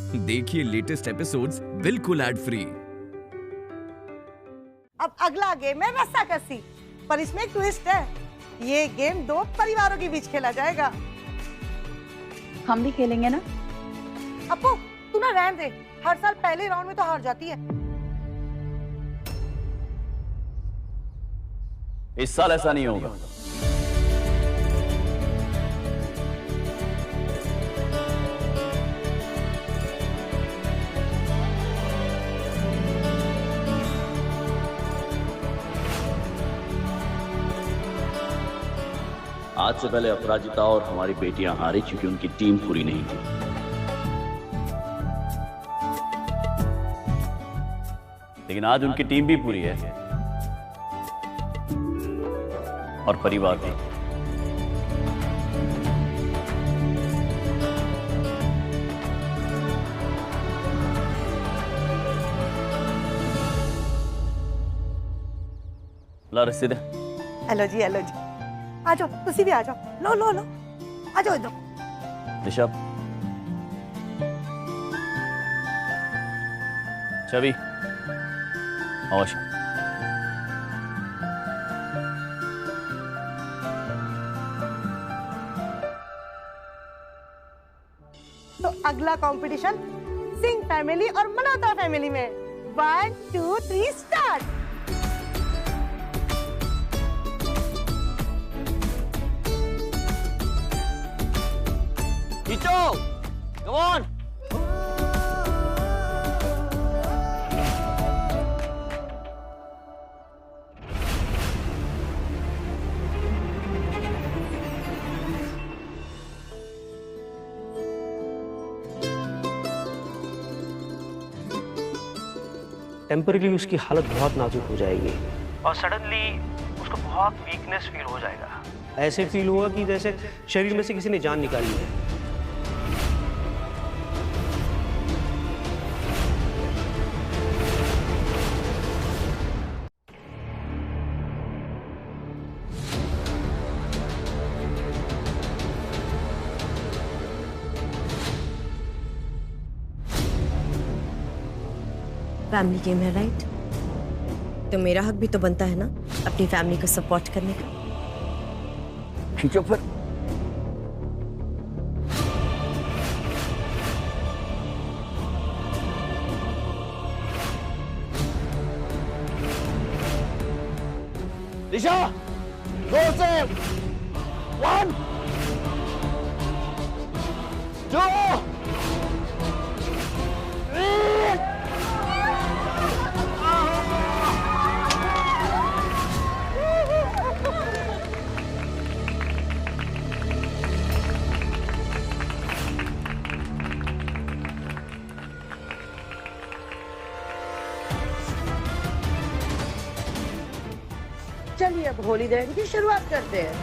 देखिए latest episodes बिल्कुल ad free. अब अगला गेम है रस्साकसी, पर इसमें एक ट्विस्ट है। ये गेम दो परिवारों के बीच खेला जाएगा। हम भी खेलेंगे ना? अपू तू ना रहने दे, हर साल पहले राउंड में तो हार जाती है। इस साल ऐसा नहीं होगा। आज से पहले अपराजिता और हमारी बेटियां हारी क्योंकि उनकी टीम पूरी नहीं थी। लेकिन आज उनकी टीम भी पूरी है और परिवार भी। ला रस्सी दे। हेलो जी, हेलो जी। आ जाओ, तुसी भी आ जाओ। लो लो लो, आ जाओ इधर। ऋषभ, छवि, आवाज। तो अगला कंपटीशन सिंह फैमिली और मल्होत्रा फैमिली में। 1 2 3 स्टार्ट। खींचो, come on। टेम्परली उसकी हालत बहुत नाजुक हो जाएगी और सडनली उसको बहुत वीकनेस फील हो जाएगा। ऐसे फील होगा कि जैसे शरीर में से किसी ने जान निकाली है। फैमिली गेम है, राइट? तो मेरा हक भी तो बनता है ना अपनी फैमिली को सपोर्ट करने का। खींचो फिर। दिशा, 2 से 1 2 3। चलिए अब होली दहन की शुरुआत करते हैं।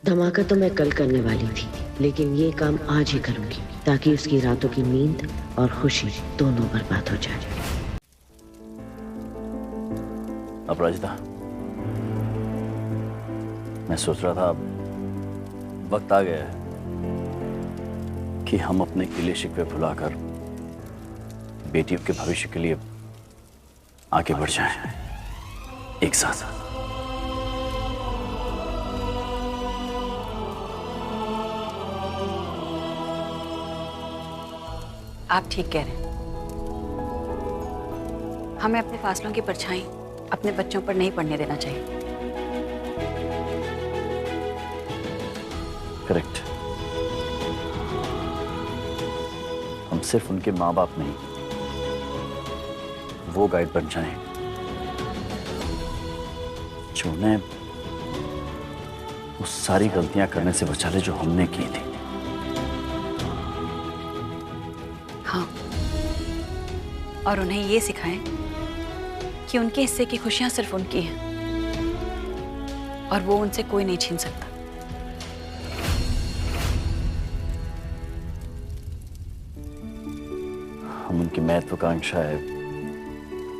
धमाका तो मैं कल करने वाली थी, लेकिन ये काम आज ही करूंगी ताकि उसकी रातों की नींद और खुशी दोनों बर्बाद हो जाए। अपराजिता, मैं सोच रहा था वक्त आ गया है कि हम अपने गिले शिकवे भुलाकर बेटियों के भविष्य के लिए आगे बढ़ जाएं एक साथ। आप ठीक कह रहे हैं। हमें अपने फासलों की परछाई अपने बच्चों पर नहीं पड़ने देना चाहिए। करेक्ट। हम सिर्फ उनके माँ बाप नहीं, वो गाइड बन जाएं जो उन्हें वो सारी गलतियां करने से बचा ले जो हमने की थी। हाँ, और उन्हें ये सिखाएं कि उनके हिस्से की खुशियां सिर्फ उनकी हैं और वो उनसे कोई नहीं छीन सकता। हम उनकी महत्वाकांक्षाएं,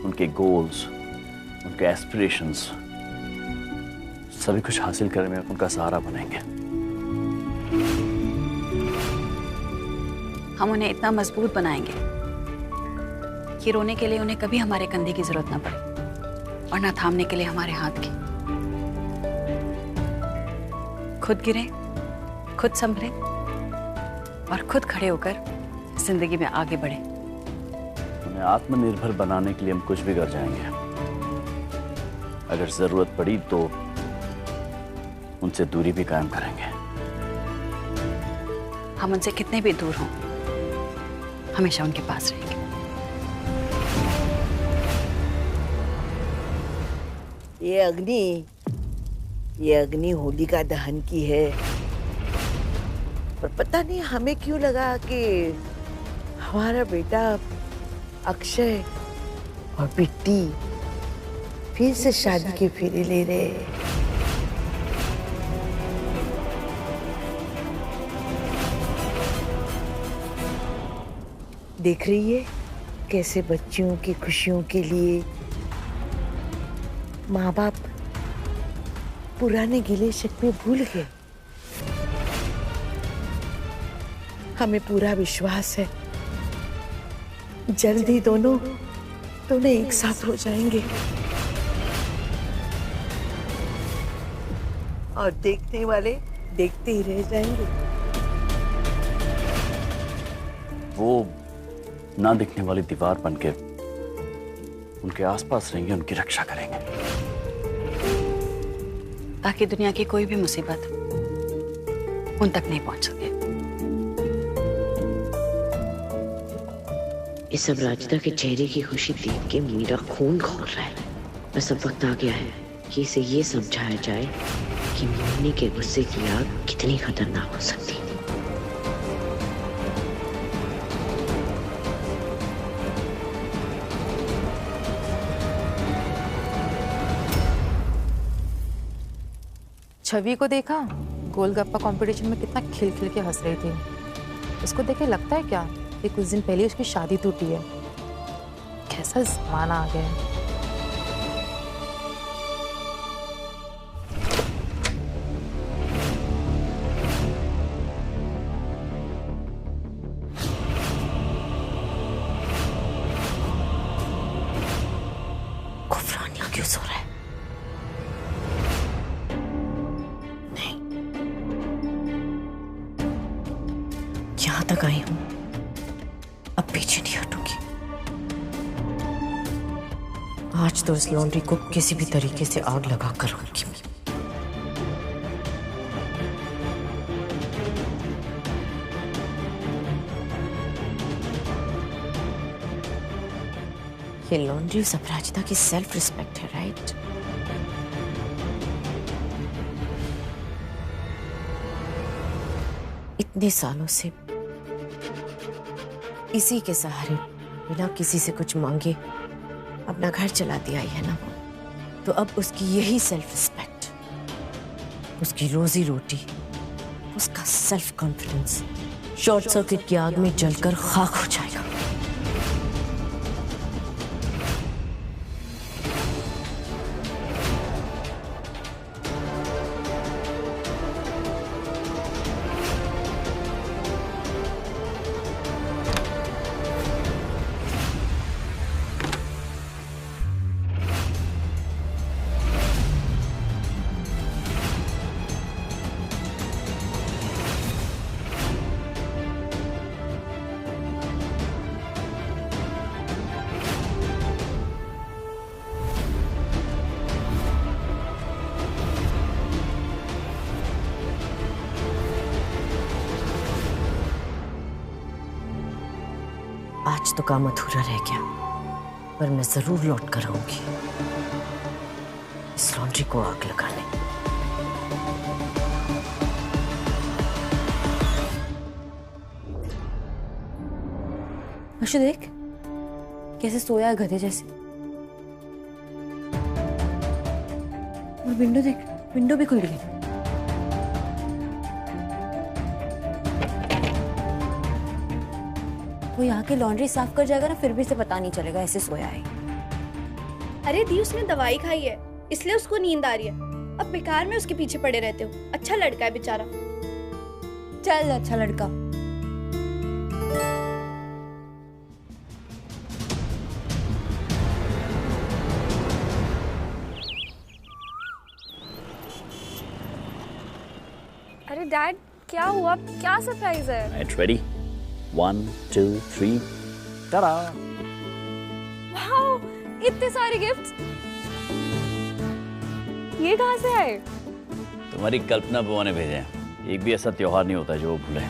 उनके गोल्स, उनके एस्पिरेशंस, सभी कुछ हासिल करने में उनका सहारा बनेंगे। हम उन्हें इतना मजबूत बनाएंगे कि रोने के लिए उन्हें कभी हमारे कंधे की जरूरत ना पड़े और ना थामने के लिए हमारे हाथ की। खुद गिरे, खुद संभले और खुद खड़े होकर जिंदगी में आगे बढ़े। उन्हें आत्मनिर्भर बनाने के लिए हम कुछ भी कर जाएंगे। अगर जरूरत पड़ी तो उनसे दूरी भी कायम करेंगे। हम उनसे कितने भी दूर हों, हमेशा उनके पास रहेंगे। ये अग्नि होलिका दहन की है, पर पता नहीं हमें क्यों लगा कि हमारा बेटा अक्षय और बिट्टी फिर से शादी के फेरे ले रहे हैं। देख रही है कैसे बच्चियों की खुशियों के लिए माँ बाप पुराने गिले शिकवे भूल गए। हमें पूरा विश्वास है जल्द ही दोनों एक साथ हो जाएंगे और देखने वाले देखते ही रह जाएंगे। वो ना दिखने वाली दीवार बनके उनके आसपास रहेंगे, उनकी रक्षा करेंगे, ताकि दुनिया की कोई भी मुसीबत उन तक नहीं पहुंच सके। इस सब राजिता के चेहरे की खुशी देख के मेरा खून खौल रहा है। बस अब वक्त आ गया है कि इसे ये समझाया जाए कि मोहिनी के गुस्से की आग कितनी खतरनाक हो सकती है। छवि को देखा गोलगप्पा कंपटीशन में कितना खिल खिल के हंस रही थी। उसको देख के लगता है क्या कि कुछ दिन पहले उसकी शादी टूटी है। कैसा जमाना आ गया है। कुफरानिया क्यों सो रहा है? यहां तक आई हूं, अब पीछे नहीं हटूंगी। आज तो इस लॉन्ड्री को किसी भी तरीके से आग लगा कर रहूंगी। ये लॉन्ड्री अपराजिता की सेल्फ रिस्पेक्ट है, राइट? इतने सालों से इसी के सहारे बिना किसी से कुछ मांगे अपना घर चलाती आई है ना वो, तो अब उसकी यही सेल्फ रिस्पेक्ट, उसकी रोजी रोटी, उसका सेल्फ कॉन्फिडेंस शॉर्ट सर्किट की आग में जलकर खाक हो जाएगा। आज तो काम अधूरा रह गया, पर मैं जरूर लौट कर आऊंगी इस लॉन्ड्री को आग लगाने। अशु देख कैसे सोया है गधे जैसे। और विंडो देख, विंडो भी खुल गई। वो यहाँ की लॉन्ड्री साफ कर जाएगा ना, फिर भी इसे पता नहीं चलेगा ऐसे सोया है। अरे दी, उसने दवाई खाई है इसलिए उसको नींद आ रही है। अब बेकार में उसके पीछे पड़े रहते हो। अच्छा लड़का है बेचारा। चल अच्छा लड़का। अरे डैड, क्या हुआ? क्या सरप्राइज है? It's ready. 1, 2, 3. Ta-da! वाओ, इतने सारे गिफ्ट्स। ये कहाँ से आए? तुम्हारी कल्पना बुआ ने भेजे हैं। एक भी ऐसा त्योहार नहीं होता जो वो भूले।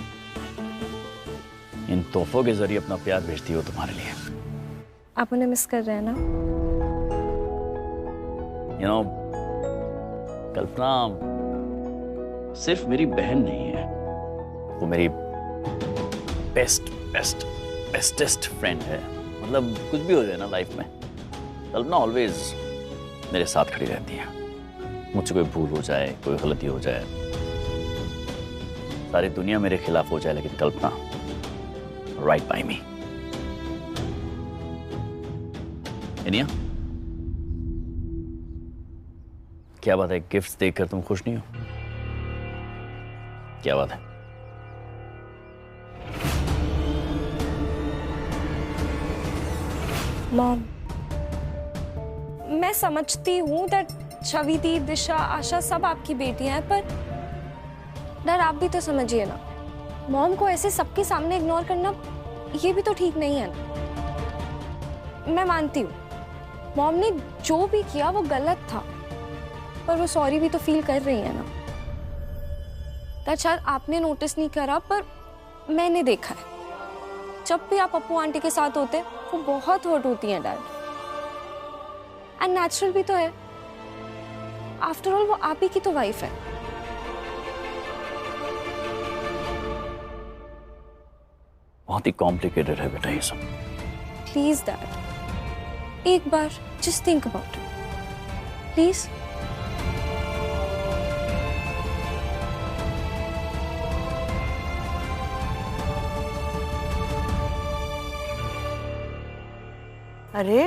इन तोहफों के जरिए अपना प्यार भेजती हो तुम्हारे लिए। आप उन्हें मिस कर रहे हैं ना? You know, कल्पना सिर्फ मेरी बहन नहीं है, वो मेरी बेस्टेस्ट फ्रेंड है। मतलब कुछ भी हो जाए ना लाइफ में, कल्पना ऑलवेज मेरे साथ खड़ी रहती है। मुझसे कोई भूल हो जाए, कोई गलती हो जाए, सारी दुनिया मेरे खिलाफ हो जाए, लेकिन कल्पना राइट बाय मी। इनिया, क्या बात है, गिफ्ट्स देखकर तुम खुश नहीं हो? क्या बात है? मॉम, मैं समझती हूँ दैट छवि दी, दिशा, आशा सब आपकी बेटियां हैं, पर डर आप भी तो समझिए ना। मॉम को ऐसे सबके सामने इग्नोर करना ये भी तो ठीक नहीं है ना। मैं मानती हूँ मॉम ने जो भी किया वो गलत था, पर वो सॉरी भी तो फील कर रही है ना। शायद आपने नोटिस नहीं करा, पर मैंने देखा है जब भी आप पप्पू आंटी के साथ होते वो बहुत हर्ट होती हैं डैड। एंड नेचुरल भी तो है, आफ्टर ऑल वो आप ही की तो वाइफ है। बहुत ही कॉम्प्लिकेटेड है बेटा ये सब। प्लीज डैड, एक बार just think about it please. अरे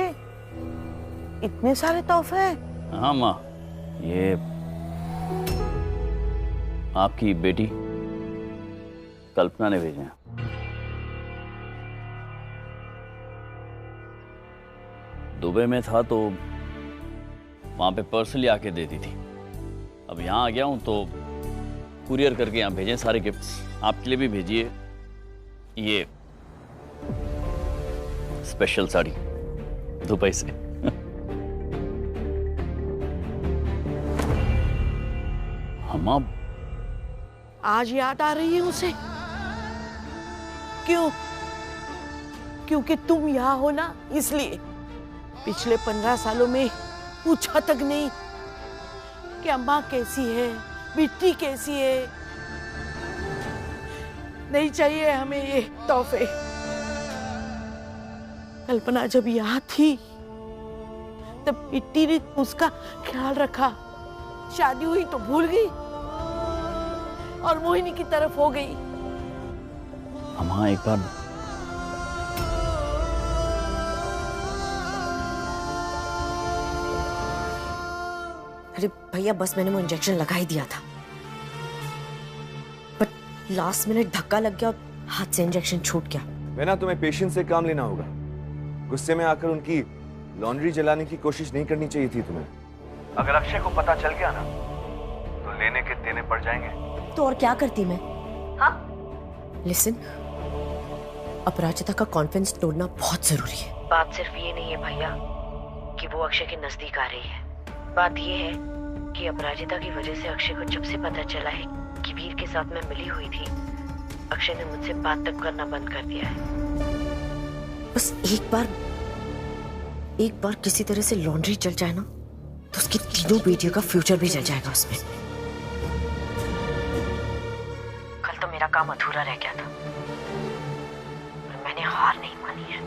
इतने सारे तोहफे हैं। हाँ माँ, ये आपकी बेटी कल्पना ने भेजे हैं। दुबई में था तो वहां पे पर्सनली आके दे दी थी। अब यहाँ आ गया हूं तो कुरियर करके यहाँ भेजे सारे गिफ्ट्स। आपके लिए भी भेजिए ये स्पेशल साड़ी दुबई से। हम अब आज याद आ रही है उसे? क्यों? क्योंकि तुम यहाँ हो ना, इसलिए। पिछले 15 सालों में पूछा तक नहीं कि अम्मा कैसी है, बिट्टी कैसी है। नहीं चाहिए हमें ये तोहफे। कल्पना जब यहाँ थी तब बिट्टी ने उसका ख्याल रखा। शादी हुई तो भूल गई और मोहिनी की तरफ हो गई। अम्मा एक बार अरे भैया बस मैंने वो इंजेक्शन लगा ही दिया था, बट लास्ट मिनट धक्का लग गया, हाथ से इंजेक्शन छूट गया। वैना, तुम्हें पेशेंस से काम लेना होगा। गुस्से में आकर उनकी लॉन्ड्री जलाने की कोशिश नहीं करनी चाहिए थी तुम्हें। अगर अक्षय को पता चल गया ना तो लेने के देने पड़ जाएंगे। तो और क्या करती मैं? हाँ? लिसन, अपराजिता का कॉन्फिडेंस तोड़ना बहुत जरूरी है। बात सिर्फ ये नहीं है भैया कि वो अक्षय के नजदीक आ रही है। बात ये है कि अपराजिता की वजह से अक्षय को जब से पता चला है कि वीर के साथ मैं मिली हुई थी, अक्षय ने मुझसे बात तक करना बंद कर दिया है। बस एक बार किसी तरह से लॉन्ड्री जल जाए ना तो उसकी तीनों बेटियों का फ्यूचर भी जल जाएगा उसमें। कल तो मेरा काम अधूरा रह गया था, पर मैंने हार नहीं मानी है।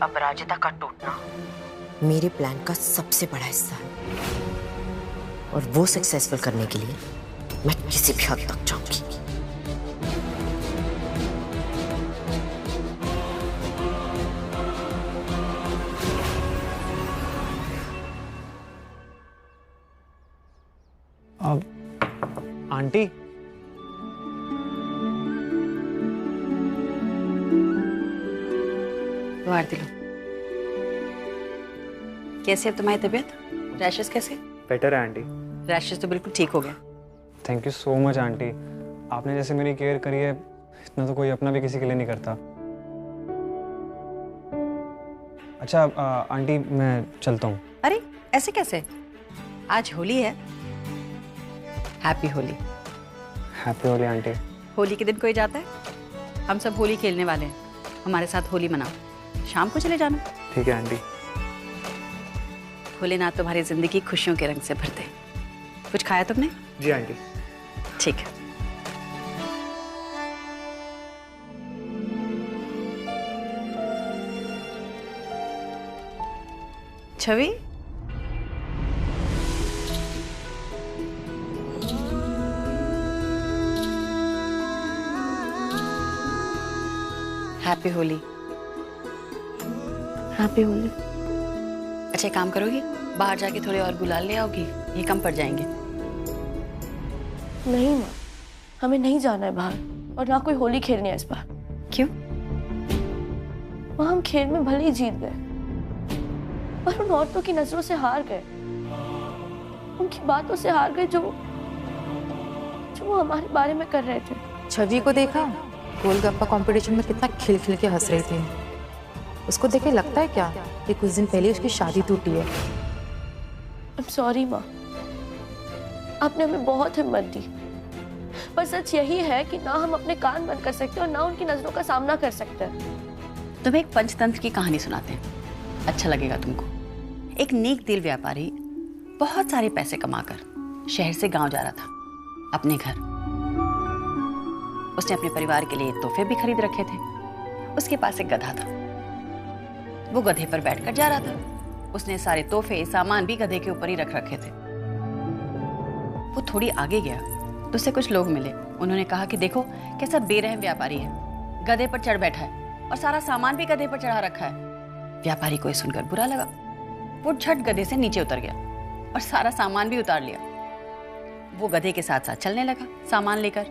अपराजिता का टूटना मेरे प्लान का सबसे बड़ा हिस्सा है। और वो सक्सेसफुल करने के लिए मैं किसी भी हद तक जाऊंगी। अब आंटी, तो आरती लो। कैसे है तुम्हारी तबीयत? रैशेस कैसे? बेटर है आंटी। रैशेस तो बिल्कुल ठीक हो गया। Thank you so much aunty. आपने जैसे मेरी केयर करी है इतना तो कोई अपना भी किसी के लिए नहीं करता। अच्छा आंटी मैं चलता हूँ। अरे ऐसे कैसे? आज होली है। Happy Holi. Happy Holi aunty. Holi के दिन कोई जाता है? हम सब होली खेलने वाले हैं, हमारे साथ होली मनाओ। शाम को चले जाना। ठीक है आंटी। भोलेनाथ तुम्हारी जिंदगी खुशियों के रंग से भरते। कुछ खाया तुमने? जी आंटी। ठीक है। छवि, हैप्पी होली। हैप्पी होली। अच्छा एक काम करोगी, बाहर जाके थोड़े और गुलाल ले आओगी, ये कम पड़ जाएंगे। नहीं माँ, हमें नहीं जाना है बाहर और ना कोई होली खेलनी है इस बार। क्यों? माँ हम खेल में भले ही जीत गए पर उन औरतों की नजरों से हार गए, उनकी बातों से हार गए जो वो हमारे बारे में कर रहे थे। छवि को देखा गोलगप्पा कंपटीशन में कितना खिल खिल के हंस रही थी। उसको देख के लगता है क्या कि कुछ दिन पहले उसकी शादी टूटी है। I'm sorry माँ, आपने हमें बहुत हिम्मत दी, पर सच यही है कि ना हम अपने कान बंद कर सकते और ना उनकी नजरों का सामना कर सकते हैं। तुम्हें एक पंचतंत्र की कहानी सुनाते हैं, अच्छा लगेगा तुमको। एक नेक दिल व्यापारी बहुत सारे पैसे कमाकर शहर से गांव जा रहा था अपने घर। उसने अपने परिवार के लिए तोहफे भी खरीद रखे थे। उसके पास एक गधा था, वो गधे पर बैठकर जा रहा था। उसने सारे तोहफे सामान भी गधे के ऊपर ही रख रखे थे। वो थोड़ी आगे गया तो उसे कुछ लोग मिले। उन्होंने कहा कि देखो कैसा बेरहम व्यापारी है, गधे पर चढ़ बैठा है और सारा सामान भी गधे पर चढ़ा रखा है। व्यापारी को ये सुनकर बुरा लगा। वो झट गधे से नीचे उतर गया और सारा सामान भी उतार लिया। वो गधे के साथ साथ चलने लगा सामान लेकर।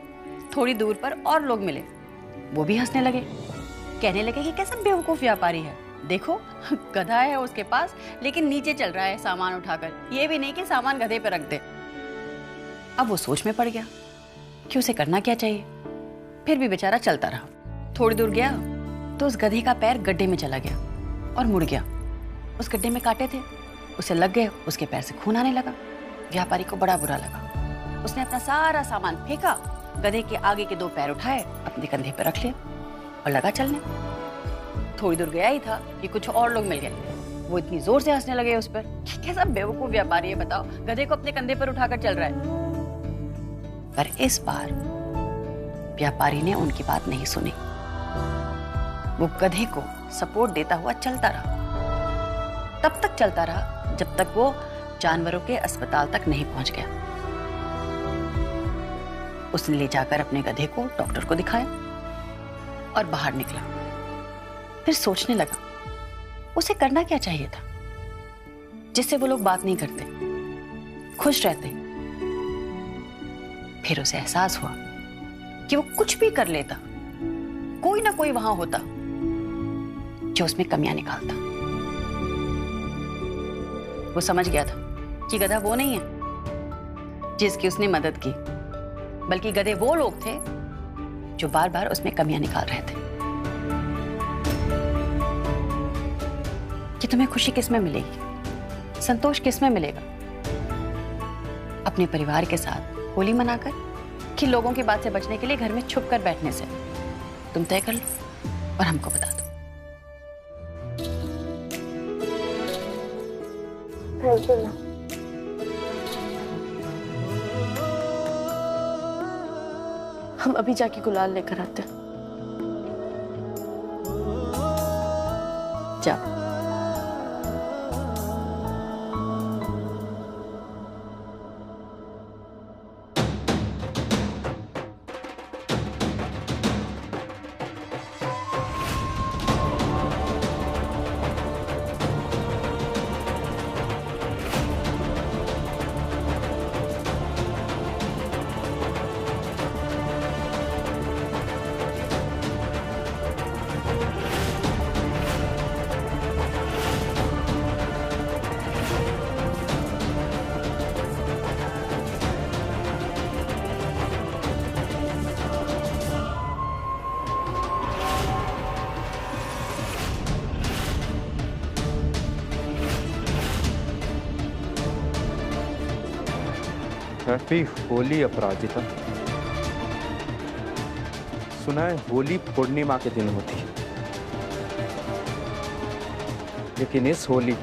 थोड़ी दूर पर और लोग मिले, वो भी हंसने लगे, कहने लगे कि कैसा बेवकूफ व्यापारी है, देखो गधा है उसके पास लेकिन नीचे चल रहा है सामान उठाकर, ये भी नहीं कि सामान गधे पर रख दे। अब वो सोच में पड़ गया कि उसे करना क्या चाहिए। फिर भी बेचारा चलता रहा। थोड़ी दूर गया तो उस गधे का पैर गड्ढे में चला गया और मुड़ गया। उस गड्ढे में कांटे थे, उसे लग गए, उसके पैर से खून आने लगा। व्यापारी को बड़ा बुरा लगा। उसने अपना सारा सामान फेंका, गधे के आगे के दो पैर उठाए, अपने कंधे पर रख लिया और लगा चलने। थोड़ी दूर गया ही था कि कुछ और लोग मिल गए। वो इतनी जोर से हंसने लगे उस पर, कैसा बेवकूफ व्यापारी है बताओ, गधे को अपने कंधे पर उठाकर चल रहा है। पर इस बार व्यापारी ने उनकी बात नहीं सुनी। वो गधे को सपोर्ट देता हुआ चलता रहा। तब तक चलता रहा जब तक वो जानवरों के अस्पताल तक नहीं पहुंच गया। उसने ले जाकर अपने गधे को डॉक्टर को दिखाया और बाहर निकला। फिर सोचने लगा उसे करना क्या चाहिए था जिससे वो लोग बात नहीं करते, खुश रहते। फिर उसे एहसास हुआ कि वो कुछ भी कर लेता, कोई ना कोई वहां होता जो उसमें कमियां निकालता। वो समझ गया था कि गधा वो नहीं है जिसकी उसने मदद की, बल्कि गधे वो लोग थे जो बार बार उसमें कमियां निकाल रहे थे। कि तुम्हें खुशी किस में मिलेगी, संतोष किस में मिलेगा? अपने परिवार के साथ होली मनाकर कि लोगों की बात से बचने के लिए घर में छुप कर बैठने से? तुम तय कर लो और हमको बता दो। Thank you. हम अभी जाके गुलाल लेकर आते हैं। जाओ। हैप्पी होली अपराजिता। सुना है होली पूर्णिमा के दिन होती है, लेकिन इस होली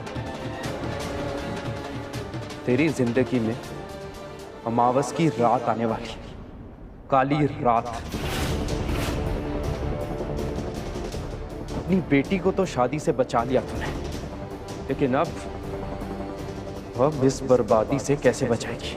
तेरी जिंदगी में अमावस की रात आने वाली है, काली रात। अपनी बेटी को तो शादी से बचा लिया तूने, लेकिन अब इस बर्बादी से कैसे बचाएगी?